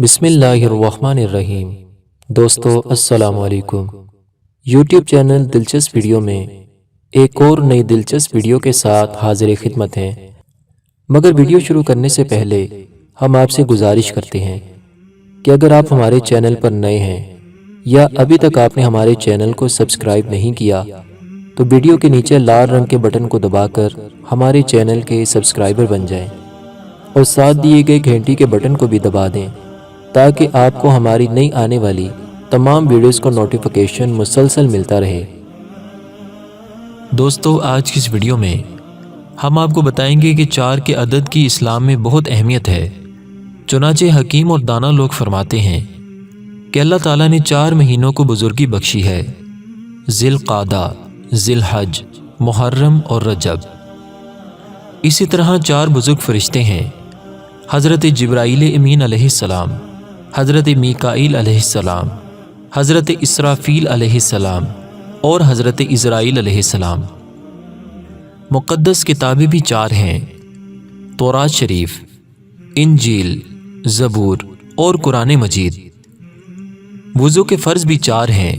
بسم اللہ الرحمن الرحیم۔ دوستو السلام علیکم۔ یوٹیوب چینل دلچسپ ویڈیو میں ایک اور نئی دلچسپ ویڈیو کے ساتھ حاضر خدمت ہیں، مگر ویڈیو شروع کرنے سے پہلے ہم آپ سے گزارش کرتے ہیں کہ اگر آپ ہمارے چینل پر نئے ہیں یا ابھی تک آپ نے ہمارے چینل کو سبسکرائب نہیں کیا تو ویڈیو کے نیچے لال رنگ کے بٹن کو دبا کر ہمارے چینل کے سبسکرائبر بن جائیں اور ساتھ دیے گئے گھنٹی کے بٹن کو بھی دبا دیں تاکہ آپ کو ہماری نئی آنے والی تمام ویڈیوز کو نوٹیفیکیشن مسلسل ملتا رہے۔ دوستو آج کی اس ویڈیو میں ہم آپ کو بتائیں گے کہ 4 کے عدد کی اسلام میں بہت اہمیت ہے۔ چنانچہ حکیم اور دانا لوگ فرماتے ہیں کہ اللہ تعالیٰ نے 4 مہینوں کو بزرگی بخشی ہے: ذی القعدہ، ذی الحج، محرم اور رجب۔ اسی طرح 4 بزرگ فرشتے ہیں: حضرت جبرائیل امین علیہ السلام، حضرت میکائیل علیہ السلام، حضرت اسرافیل علیہ السلام اور حضرت عزرائیل علیہ السلام۔ مقدس کتابیں بھی 4 ہیں: تورات شریف، انجیل، زبور اور قرآن مجید۔ وضو کے فرض بھی 4 ہیں: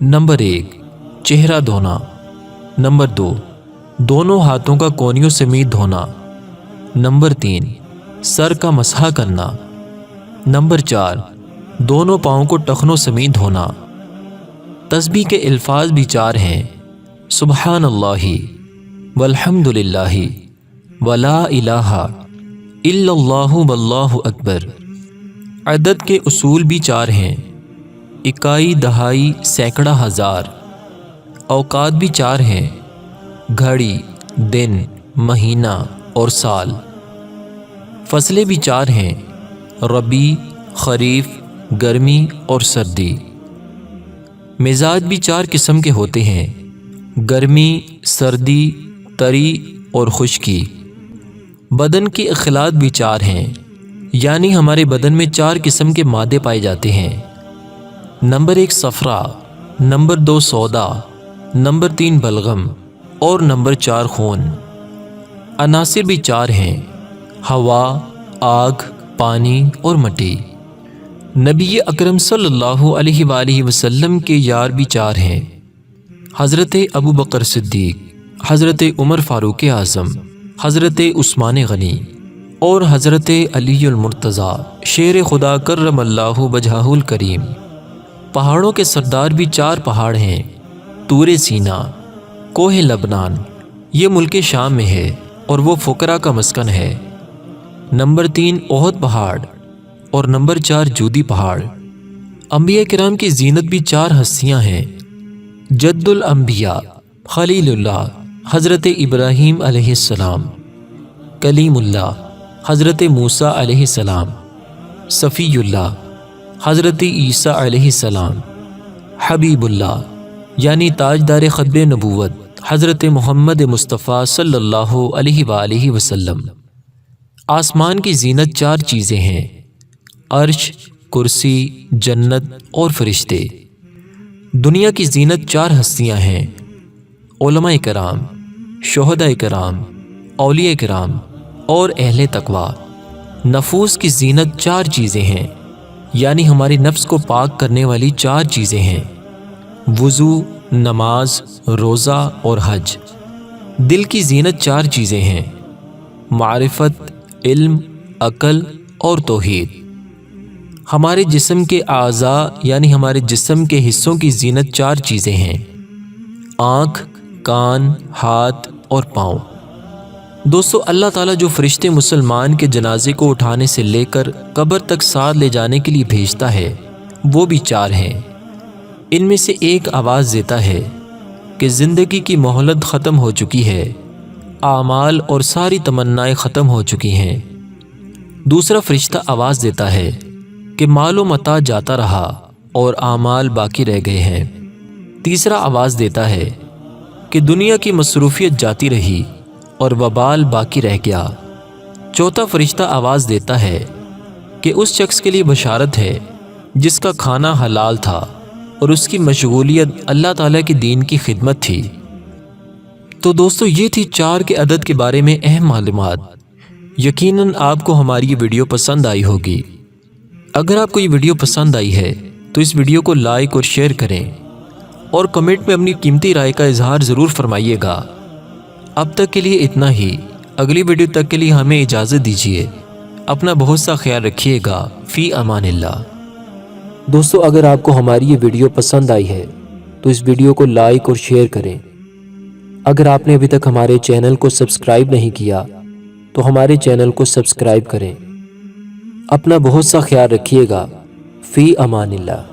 نمبر 1 چہرہ دھونا، نمبر 2 دونوں ہاتھوں کا کونیوں سمیت دھونا، نمبر 3 سر کا مسح کرنا، نمبر 4 دونوں پاؤں کو ٹخنوں سمیت دھونا۔ تسبیح کے الفاظ بھی 4 ہیں: سبحان اللہ والحمد للہ ولا الہ الا اللہ واللہ اکبر۔ عدد کے اصول بھی 4 ہیں: اکائی، دہائی، سینکڑا، ہزار۔ اوقات بھی 4 ہیں: گھڑی، دن، مہینہ اور سال۔ فصلیں بھی 4 ہیں: ربیع، خریف، گرمی اور سردی۔ مزاج بھی 4 قسم کے ہوتے ہیں: گرمی، سردی، تری اور خشکی۔ بدن کی اخلاط بھی 4 ہیں، یعنی ہمارے بدن میں 4 قسم کے مادے پائے جاتے ہیں: نمبر 1 صفرا، نمبر 2 سودا، نمبر 3 بلغم اور نمبر 4 خون۔ عناصر بھی 4 ہیں: ہوا، آگ، پانی اور مٹی۔ نبی اکرم صلی اللہ علیہ وآلہ وسلم کے یار بھی 4 ہیں: حضرت ابو بکر صدیق، حضرت عمر فاروق اعظم، حضرت عثمان غنی اور حضرت علی المرتضیٰ شیر خدا کرم اللہ وجہہ الکریم۔ پہاڑوں کے سردار بھی 4 پہاڑ ہیں: طور سینا، کوہ لبنان، یہ ملک شام میں ہے اور وہ فقراء کا مسکن ہے۔ نمبر 3 احد پہاڑ اور نمبر 4 جودی پہاڑ۔ انبیاء کرام کی زینت بھی 4 ہستیاں ہیں: جد الانبیاء، خلیل اللہ، حضرت ابراہیم علیہ السلام، کلیم اللہ، حضرت موسیٰ علیہ السلام، صفی اللہ، حضرت عیسیٰ علیہ السلام، حبیب اللہ یعنی تاجدار ختم نبوت حضرت محمد مصطفیٰ صلی اللہ علیہ وآلہ وسلم۔ آسمان کی زینت 4 چیزیں ہیں: عرش، کرسی، جنت اور فرشتے۔ دنیا کی زینت 4 ہستیاں ہیں: علماء کرام، شہداء کرام، اولیاء کرام اور اہل تقوی۔ نفوس کی زینت 4 چیزیں ہیں، یعنی ہمارے نفس کو پاک کرنے والی 4 چیزیں ہیں: وضو، نماز، روزہ اور حج۔ دل کی زینت 4 چیزیں ہیں: معرفت، علم، عقل اور توحید۔ ہمارے جسم کے اعضاء یعنی ہمارے جسم کے حصوں کی زینت 4 چیزیں ہیں: آنکھ، کان، ہاتھ اور پاؤں۔ دوستو اللہ تعالیٰ جو فرشتے مسلمان کے جنازے کو اٹھانے سے لے کر قبر تک ساتھ لے جانے کے لیے بھیجتا ہے وہ بھی 4 ہیں۔ ان میں سے ایک آواز دیتا ہے کہ زندگی کی مہلت ختم ہو چکی ہے، اعمال اور ساری تمنائیں ختم ہو چکی ہیں۔ دوسرا فرشتہ آواز دیتا ہے کہ مال و متاع جاتا رہا اور اعمال باقی رہ گئے ہیں۔ تیسرا آواز دیتا ہے کہ دنیا کی مصروفیت جاتی رہی اور وبال باقی رہ گیا۔ چوتھا فرشتہ آواز دیتا ہے کہ اس شخص کے لیے بشارت ہے جس کا کھانا حلال تھا اور اس کی مشغولیت اللہ تعالیٰ کے دین کی خدمت تھی۔ تو دوستو یہ تھی 4 کے عدد کے بارے میں اہم معلومات۔ یقیناً آپ کو ہماری یہ ویڈیو پسند آئی ہوگی۔ اگر آپ کو یہ ویڈیو پسند آئی ہے تو اس ویڈیو کو لائک اور شیئر کریں اور کمنٹ میں اپنی قیمتی رائے کا اظہار ضرور فرمائیے گا۔ اب تک کے لیے اتنا ہی، اگلی ویڈیو تک کے لیے ہمیں اجازت دیجیے۔ اپنا بہت سا خیال رکھیے گا۔ فی امان اللہ۔ دوستو، اگر آپ کو ہماری یہ ویڈیو پسند آئی ہے تو اس ویڈیو کو لائک اور شیئر کریں۔ اگر آپ نے ابھی تک ہمارے چینل کو سبسکرائب نہیں کیا تو ہمارے چینل کو سبسکرائب کریں۔ اپنا بہت سا خیال رکھیے گا۔ فی امان اللہ۔